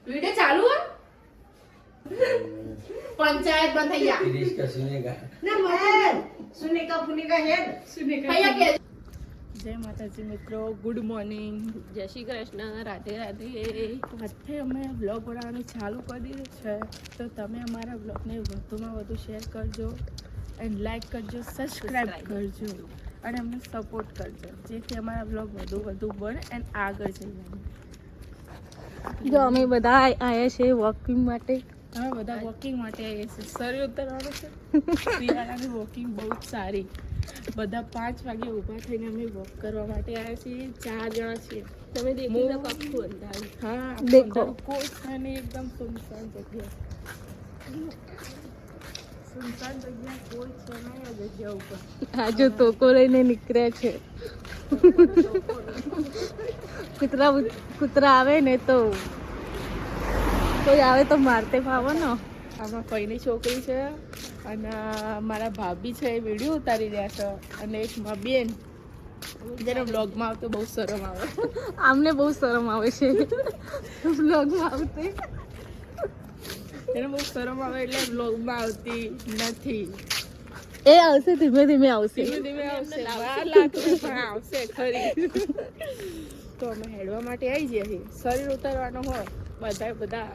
Video चालू है पंचायत बंद है या इसका सुनेगा ना मत सुनेगा भैया के જય માતાજી મિત્રો, ગુડ મોર્નિંગ, જય શ્રી કૃષ્ણ, રાધે રાધે. આજથી અમે બ્લોગ બનાવવાનું ચાલુ કરી દીધું છે, તો તમે અમારા બ્લોગને વધુમાં વધુ શેર કરજો એન્ડ લાઈક કરજો, સબસ્ક્રાઈબ કરજો અને અમને સપોર્ટ કરજો, જેથી અમારા બ્લોગ વધુ બને એન્ડ આગળ જઈએ. જો અમે બધા આવ્યા છે વોકિંગ માટે. અમે બધા વોકિંગ માટે આવીએ છીએ. શરીર ઉતરવાનું છે. શિયાળાની વોકિંગ બહુ જ સારી. બધા 5 વાગે ઊભા થઈને અમે વોક કરવા માટે આવ્યા છીએ. 4 જણા છીએ. તમે દેખી લો આખું અંધારું. હા દેખો કોઈ છે ને, એકદમ સુનસાન જગ્યા. સુનસાન જગ્યા કોઈ છે નહીં આ જગ્યા ઉપર. આજે તોકો લઈને નીકળ્યા છે. કૂતરા આવે ને તો કોઈ આવે તો મારતે ફાવો ને. આમાં ફઈની છોકરી છે અને મારા ભાભી છે, એ વિડીયો ઉતારી રહ્યા છે, અને એક માં બેન જેને બ્લોગમાં આવતો બહુ શરમ આવે. આમને બહુ શરમ આવે છે બ્લોગમાં આવતી. એને બહુ શરમ આવે એટલે બ્લોગમાં આવતી નથી. એ આવશે, ધીમે ધીમે આવશે. ધીમે આવશે, વાર લાગશે પણ આવશે ખરી. તો અમે હેડવા માટે આવી જઈએ છીએ. શરીર ઉતારવાનું હોય બધા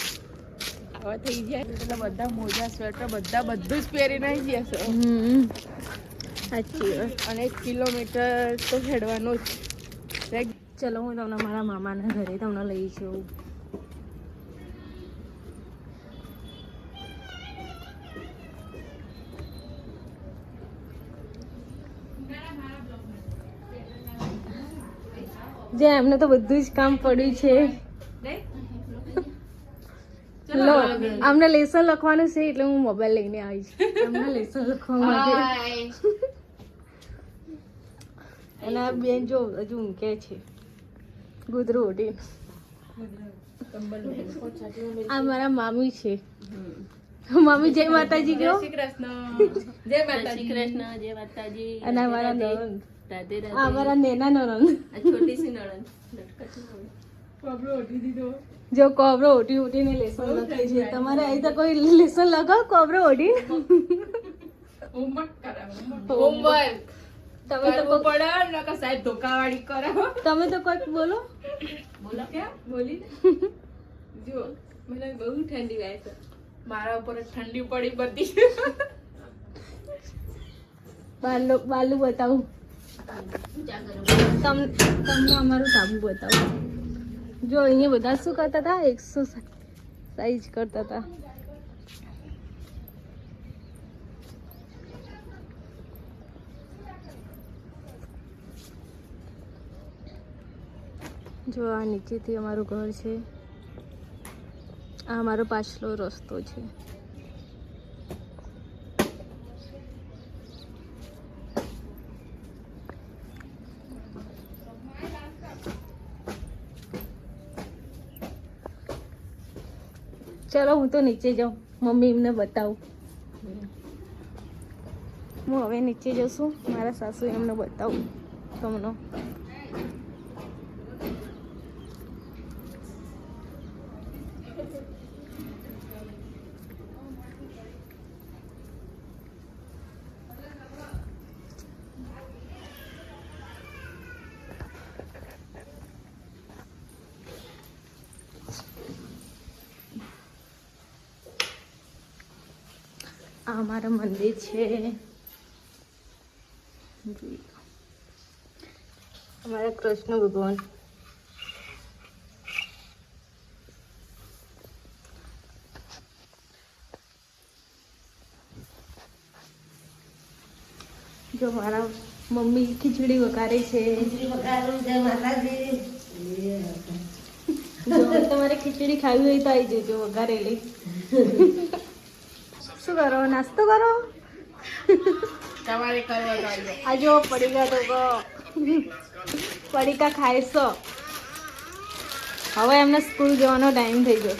આવા થઈ જાય એટલે બધા મોજા સ્વેટર બધું જ પહેરીને આવી ગયા છે. સાચી વાત. અને 1 કિલોમીટર તો હેડવાનું જ. ચલો હું તમને મારા મામાના ઘરે તમને લઈ જાઉં. જે એમને તો બધું જ કામ પડ્યું છે. લો, આમને લેસન લખવાનું છે એટલે હું મોબાઈલ લઈને આવી છું. એમને લેસન લખવા માટે. અને આ બેન જો હજુ ઊંઘે છે ગુદરું ઓઢી. આ મારા મામી છે. મામી જય માતાજી કહો. જય અને માતાજી. આ મારા નણંદ. રાધે રાધે. આ મારા નેના નણંદ. આ છોટી સી નણંદ. કોબરો ઓઢી દીધો. જો કોબરો ઓઢીને લેસન લખે છે. તમારે અહીં તો કોઈ લેસન લગાવ કોબરો ઓઢી. હોમવર્ક તમે તો કરવું પડે ને કે સાહેબ ધોકાવાળી કરે. તમે તો કોઈક બોલો. બોલો ક્યાં બોલી જો મને બહુ ઠંડી લાગે છે. મારા ઉપર ઠંડી પડી બધી. બાલું બતાવું તમને અમારું ધાબુ બતાવું. જો અહીંયા બધા શું કરતા હતા, એક્સરસાઇઝ કરતા હતા. જો આ નીચેથી અમારું ઘર છે. આ અમારો પાછલો રસ્તો છે. ચલો હું તો નીચે જાઉં, મમ્મી એમને બતાવું. હું હવે નીચે જશું, મારા સાસુ એમને બતાવું તમને. આ અમારું મંદિર છે. અમારા કૃષ્ણ ભગવાન. જો મારા મમ્મી ખીચડી વઘારે છે. જો તમારે ખીચડી ખાવી હોય તો આવી જજો વઘારેલી. શું કરો, નાસ્તો કરો? તમારે કરવો તો આ જો પડીકા તો પડીકા ખાઈશો. હવે એમને સ્કૂલ જવાનો ટાઈમ થઈ ગયો.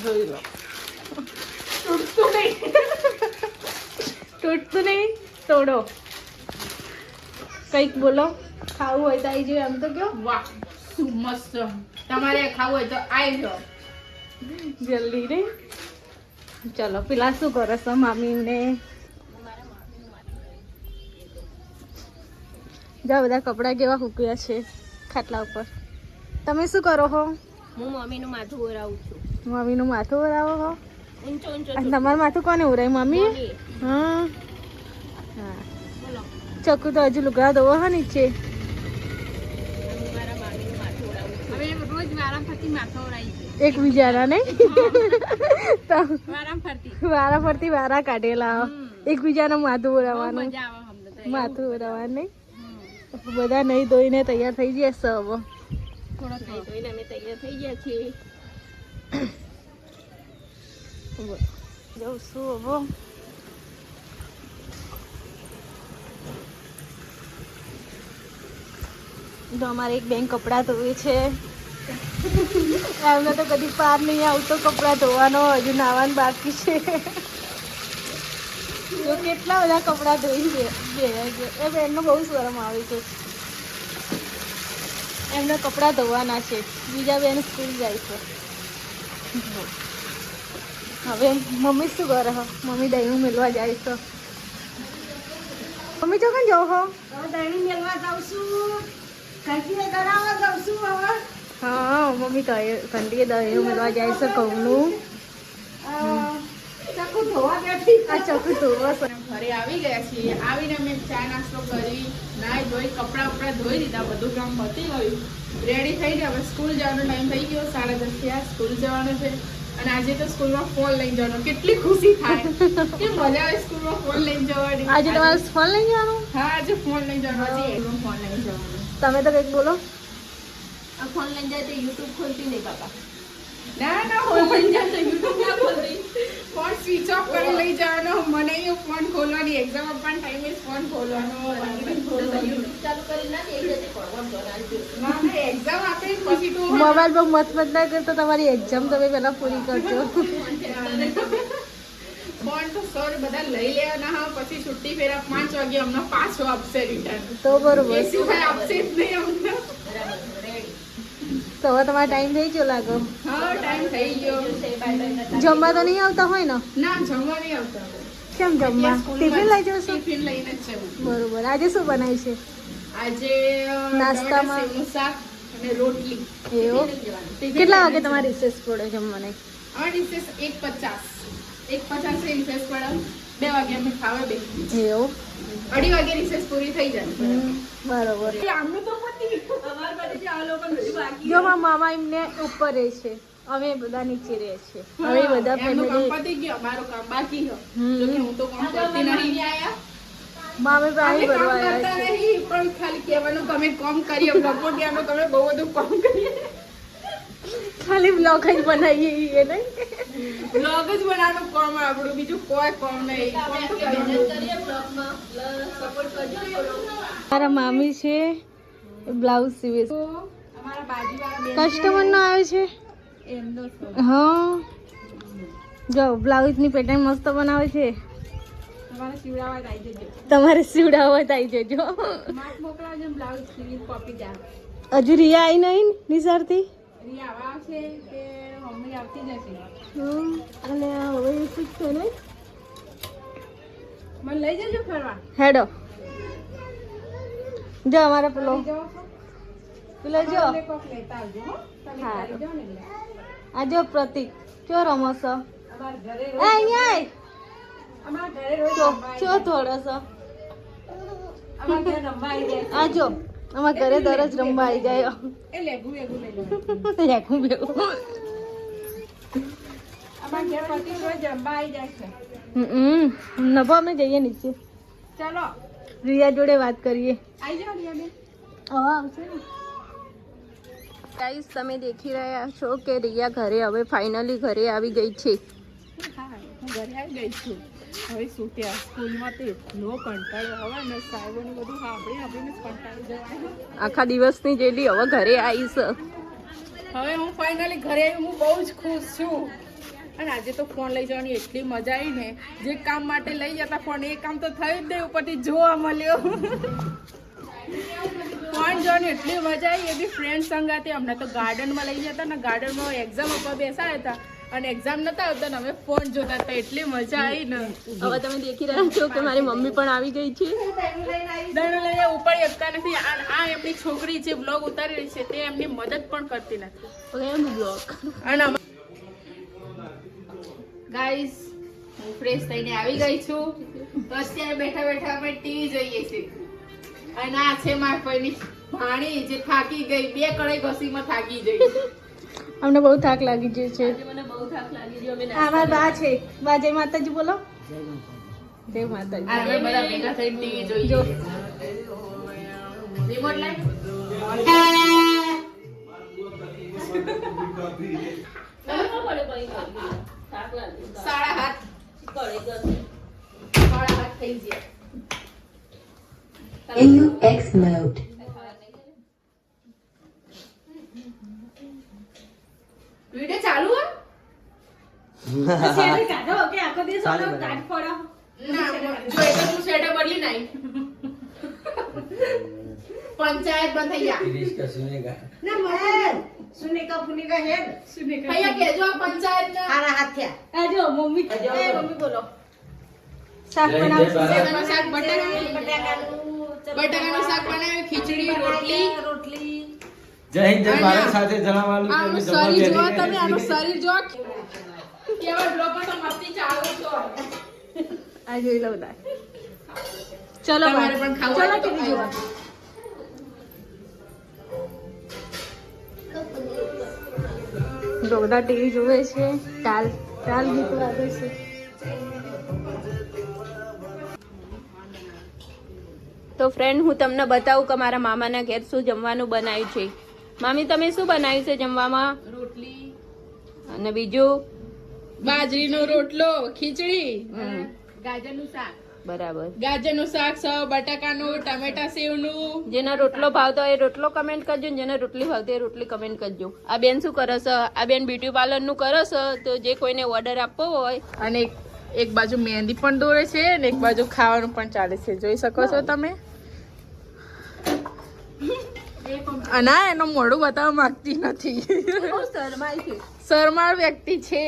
જોઈ લો. તૂટતું નહીં, તોડો. કંઈક બોલો. ખાવું હોય તો આવી જાય. એમ તો કયો વાહ શું મસ્ત. તમારે ખાવું હોય તો આવી જાઓ. જલ્દી રે. ચલો પેલા શું કરો છો મામી ને? જા બધા કપડા કેવા સૂક્યા છે ખાટલા ઉપર. તમે શું કરો છો? હું મમ્મીનું માથું ઓરાવું છું. મમ્મીનું માથું ઓરાવો છો? ઊંચો ઊંચો અને તમારું માથું કોને ઓરાય? મમ્મી? હા હા. બોલો. ચક્કુ તો હજુ લુગડા ધોવો હો નીચે. મારા મામીનું માથું ઓરાવું છું. હવે રોજ વારાફરતી માથું ઓરાઈ છે. એકબીજાના નહીં? તો વારાફરતી. વારા ફરતી વારા કાઢેલા એકબીજાનું માથું બહુ ઓરાવાનું. મજા આવે અમને તો. માથું ઓરાવાનું નહીં? બધા નહીં ધોઈને તૈયાર થઈ જશે હવે. થોડો થઈ ધોઈને અમે તૈયાર થઈ ગયા છીએ. જઉં છું હવે. તો અમારે એક બેન કપડાં ધોવે છે. એમને તો કદી પાર નહીં આવતો કપડાં ધોવાનો. હજુ નાવાનું બાકી છે. જો કેટલા બધા કપડાં ધોઈ છે. એ બેનનો બહુ શરમ આવે છે. એમને કપડાં ધોવાના છે. બીજા બેન સ્કૂલ જાય છે. હવે મમ્મી શું કરે? મમ્મી દહીં મેળવા જાય છે. મમ્મી ચોકન જાઓ હો? દહીં મેળવા જાઉં છું. ઘંટી કરાવવા જાઉં છું હવે. હા મમ્મી કંડીએ દહીં મેળવા જાય છે ઘઉંનું. ચક્કુ ધોવા બેઠી. આ ચકુ ધોવો છે. ઘરે આવી ગયા છીએ. આવીને અમે ચા નાસ્તો કરી, નાઈ ધોઈ, કપડાં બપડા ધોઈ દીધા, બધું કામ પતી ગયું, રેડી થઈને હવે સ્કૂલ જવાનો ટાઈમ થઈ ગયો. 10:30 થયા. સ્કૂલ જવાનું છે અને આજે તો સ્કૂલમાં ફોન લઈને જવાનો. કેટલી ખુશી થાય કે મજા આવે સ્કૂલમાં ફોન લઈને જવાની. આજે તમારે ફોન લઈ જવાનું? હા આજે ફોન લઈને જવાનો. આજે સ્કૂલમાં ફોન લઈને જવાનો. તમે તો કંઈક બોલો. આ ફોન લઈને જાય તો યુટ્યુબ ખોલતી નહીં બાપા. ના ના ફોન લઈને જાય તો YouTube ના ખોલતી. ફોન સ્વિચ ઓફ કરી લઈ જવાનો. મને અહીં ફોન ખોલવાની, એક્ઝામ આપવાનો ટાઈમે ફોન ખોલવાનો. યુટ્યુબ ચાલુ કરી ના દે એટલે ભગવાન બનાવજો. ના ના એક્ઝામ આપે પછી તો મોબાઈલ પર મત ના કરતો તમારી એક્ઝામ તમે પહેલા પૂરી કરજો. ફોન તો સર બધા લઈ લેવાના. હા પછી છુટ્ટી ફેરા 5 વાગે અમને પાછો આપશે રિટર્ન. તો બરોબર. એ સિવાય આપશે જ નહીં અમને. તો હવે તમારો ટાઈમ થઈ ગયો લાગો. હા ટાઈમ થઈ ગયો. જમવા તો નહીં આવતા હોય ને? ના જમવા નહીં આવતા. કેમ જમવા? ટિફિન લઈ જશો? ટિફિન લઈને જ જવું. બરોબર. આજે શું બનાવી છે? આજે નાસ્તામાં? સેવનું શાક અને રોટલી. એવું? કેટલા વાગે તમારી રિસેસ પડે જમવાને? આ રિસેસ 1:50 રિસેસ પડે. 2 વાગે અમે ખાવા બેસીએ. એવું? 2:30 વાગે રિસેસ પૂરી થઈ જાય. બરોબર. આમનું તો પતી અમાર પાસે જે આ લોકોનું બધું બાકી. જો મારા મામા એમને ઉપર રહે છે, અમે બધા નીચે રહે છે. હવે બધા એમનું કામ ફેમિલી પતી ગયું, અમારું કામ બાકી છે. જો કે હું તો કામ કરતી નહીં. મામે અમે પાણી કામ ભરવા કરતા આવ્યા છે. નહીં, પણ ખાલી કહેવાનું કે અમે કામ કરીએ. લપોટિયાનું તમે બહુ બધું કામ કરીએ. ખાલી બ્લોગ જ બનાવીએ એ નહીં. બ્લોગ જ બનાવવાનું કામ આપણું, બીજું કોઈ કામ નહીં. કામ તો કરવાનું. કરીએ બ્લોગમાં સપોર્ટ કરજો થોડો. મારા મામી છે બ્લાઉઝ સીવે છે. અમારા બાજુવાળા બેન કસ્ટમર નો આવે છે. એમનો છે. હા જો બ્લાઉઝ ની પેટર્ન મસ્ત બનાવે છે. તમારે સીવડાવવા જ આવી જજો. તમારે સીવડાવવા જ આવી જજો. માપ મોકલાવજો, બ્લાઉઝ સીવી કોપી જાય. હજુ રિયા આવી નહીં નિસારથી. રિયા આવા આવશે કે મમ્મી આવતી જશે? અને હવે શું છે ને મને લઈ જજો ફરવા. હેડો જો અમારે પેલો લઈ જાઓ છો? પેલો જો અમને કોક લેતા આવજો હો. તમે હા. ખાલી જાઓ ને એટલે. આ જો પ્રતિક ચો રમો છો. અમારા ઘરે એ રોજ અહીંયા અમારા ઘરે રોજ ચો રમવા ચો આવી થોડો છો. જાય. અમારા ઘરે રમવા આવી જાય. આ જો અમારા ઘરે દરરોજ રમવા આવી જાય. એ લેગું વેગું લઈ લો. લેખું બેવું. અમારા ઘર પતિ રોજ રમવા આવી જાય છે. નભો અમે જઈએ નીચે ચલો રિયા જોડે વાત કરીએ. આવી જાઓ રિયા બેન. હવે આવશે ને ગાઈસ તમે દેખી રહ્યા છો કે રિયા ઘરે હવે ફાઇનલી ઘરે આવી ગઈ છે. હા હું ઘરે આવી ગઈ છું. હવે શું ત્યાં સ્કૂલમાં તો એટલો કંટાળો આવે ને, સાહેબોને બધું સાંભળીને જ કંટાળી જવાય. આખા દિવસની જેલી હવે ઘરે આવીશ. હવે હું ફાઇનલી ઘરે આવી. હું બહુ જ ખુશ છું. અને આજે તો ફોન લઈ જવાની એટલી મજા આવી ને. જે કામ માટે લઈ જતા ફોન એ કામ તો થયું જ નહીં, ઉપરથી જોવા મળ્યો. ફોન જોવાની એટલી મજા આવી, એ બી ફ્રેન્ડ સંગાતે. અમને તો ગાર્ડનમાં લઈ જતા ને, ગાર્ડનમાં એક્ઝામ આપવા બેસાડ્યા હતા અને એક્ઝામ નતા આવતા ને અમે ફોન જોતા હતા. એટલી મજા આવી ને. હવે તમે દેખી રહ્યા છો કે મારી મમ્મી પણ આવી ગઈ છે. દડો લઈને ઉપાડી શકતા નથી. આ એમની છોકરી જે બ્લોગ ઉતારી રહી છે તે એમની મદદ પણ કરતી નથી. હવે એમ બ્લોગ અને ગાઈસ હું ફ્રેશ થઈને આવી ગઈ છું. તો અત્યારે બેઠા બેઠા અમે ટીવી જોઈએ છીએ. અને આ છે મારી ફઈની ભાણી જે થાકી ગઈ, 2 કડાઈ ઘસીમાં થાકી ગઈ. અમને બહુ થાક લાગી ગયો છે. મને બહુ થાક લાગી ગયો. અમે અમાર બા છે. બા જય માતાજી બોલો. જય માતાજી. અમે બધા ભેગા થઈને ટીવી જોઈએ. જો રિમોટ લાઈટ 7:30 થઈ ગયા. AUX mode. વિડિયો ચાલુ હે? સેટ કાઢો કે આખો દિવસ આપણો કાઢ પડો. ના, જો એ તો તું સેટ બદલી નાઈ. પંચાયત બંધ થઈ ગયા. ना महेर सुने का फुने का हेड ભૈયા કેજો આ પંચાયત ને हारा हाथ क्या આ જો મમ્મી એ મમ્મી બોલો. શાક બનાવશે. શેકનું શાક, બટાકાનું શાક બનાવ્યું, ખીચડી, રોટલી. જય હિન્દ જય ભારત સાથે જણાવવાનું કે આનું અમે શરીર જો જમવા તમે, આનું શરીર જો કેવા બ્લોગ તો મસ્તી ચાલુ છો. આ જોઈ લઉં દા. ચલો તમારે પણ ખાવું ચલો હોય તો ટીવી જોવા. જો બધા ટીવી જોવે છે. ટાલ ગીત વાગે છે. તો ફ્રેન્ડ હું તમને બતાવું કે મારા મામાના ઘેર શું જમવાનું બનાવ્યું છે. મામી તમે શું બનાવ્યું છે જમવામાં? રોટલી, અને બીજું? બાજરીનો રોટલો, ખીચડી, ગાજરનું શાક. બરાબર. ગાજરનું શાક, બટાકાનું, ટમેટા સેવનું. જેના રોટલો ભાવતો હોય એ રોટલો કમેન્ટ કરજો ને જેને રોટલી ભાવતી હોય એ રોટલી કમેન્ટ કરજો. આ બેન શું કરે છે? આ બેન બ્યુટી પાર્લર નું કરે છે. તો જે કોઈને ઓર્ડર આપવો હોય અને એક બાજુ મહેંદી પણ દોરે છે અને એક બાજુ ખાવાનું પણ ચાલે છે. જોઈ શકો છો તમે. અને આ એનું મોઢું બતાવવા માંગતી નથી. બહુ શરમાય છે. શરમાળ વ્યક્તિ છે.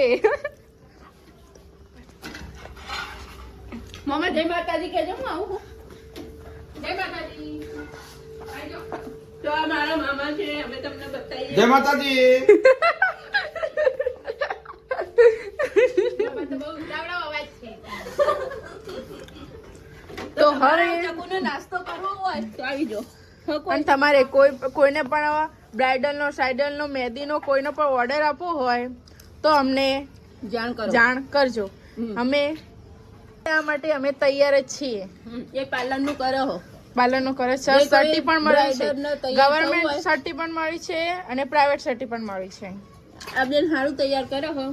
મમ્મી જય માતાજી કહેજો. હું આવું. જય માતાજી. આવજો. તો આ મારા મામા છે. અમે તમને બતાવીએ. જય માતાજી. તો બહુ ઉતાવળો અવાજ છે. તો હવે ચકુનો નાસ્તો કરવો હોય તો આવી જાઓ. અને તમારે કોઈને પણ બ્રાઇડલનો, સાઇડલનો, મહેંદીનો કોઈનો પણ ઓર્ડર આપવો હોય તો અમને જાણ કરજો. અમે આ માટે અમે તૈયાર જ છીએ. એ પાર્લર નું કરો હો. પાર્લરનું કરે છે. જે કોઈ સર્ટી પણ મળી છે. બ્રાઇડલને તૈયાર થવું ગવર્મેન્ટ હોય. સર્ટી પણ મળી છે અને પ્રાઇવેટ સર્ટી પણ મળી છે. આ બેન સારું તૈયાર કરો હો.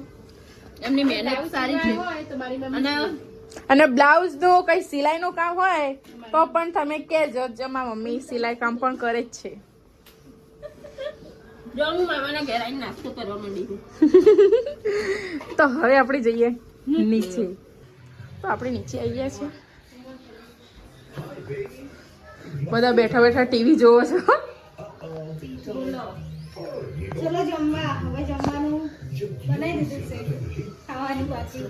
એમની મહેનત સારી છે. અને બ્લાઉઝ નું કઈ સિલાઈ નું કામ હોય તો પણ તમે કહેજો. જમા મમ્મી સિલાઈ કામ પણ કરે જ છે. જો હું મામાના ઘેર આવીને નાસ્તો કરવા માંડી છું. તો હવે આપણે જઈએ નીચે. તો આપણે નીચે આવી ગયા છે. બધા બેઠા બેઠા ટીવી જોવો છો. चलो जम्मा હવે જમવાનું બનાવી દીધું છે ખાવાનું બાકી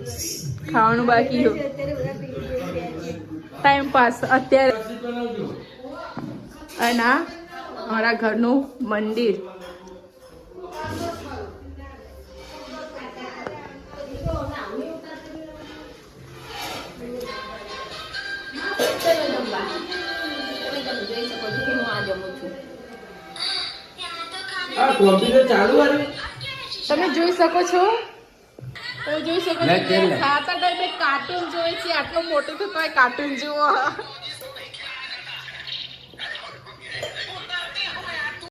ખાવાનું બાકી અત્યારે બધા ટીવી જોઈ રહ્યા છે ટાઈમ પાસ અત્યારે. અને આ અમારા ઘરનું મંદિર. ચલો જમવા. તમે જોઈ શકો છો કે હું આ જમું છું. આ કોમ્પ્યુટર ચાલુ હતું. તમે જોઈ શકો છો. લે, કેમ લે? ખાતા ટાઈમે કાર્ટૂન જોવે છે. આટલું મોટું તો કાર્ટૂન જુઓ.